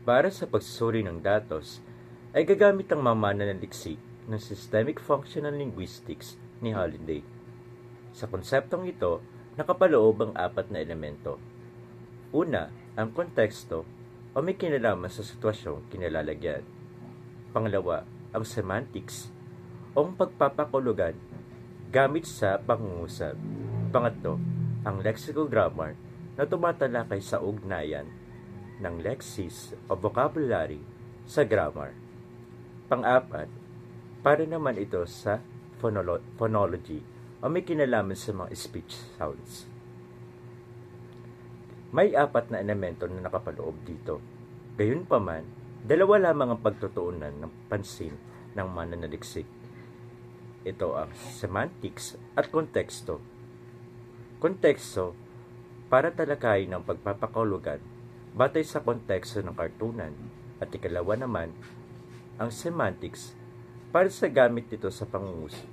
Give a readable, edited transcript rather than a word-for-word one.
Para sa pagsusuri ng datos, ay gagamit ang mga mananaliksik ng Systemic Functional Linguistics ni Holiday. Sa konseptong ito, nakapaloob ang apat na elemento. Una, ang konteksto o may kinalaman sa sitwasyong kinalalagyan. Pangalawa, ang semantics o ang pagpapakulugan gamit sa pangungusap. Pangatlo, ang lexical grammar na tumatalakay sa ugnayan ng lexis o vocabulary sa grammar. Pang-apat, para naman ito sa phonology o may kinalaman sa mga speech sounds. May apat na elemento na nakapaloob dito. Gayunpaman, dalawa lamang ang pagtutuunan ng pansin ng mananaliksik. Ito ang semantics at konteksto. Konteksto, para talakayin ang pagpapakahulugan batay sa konteksto ng kartunan, at ikalawa naman, ang semantics para sa gamit nito sa pangungusap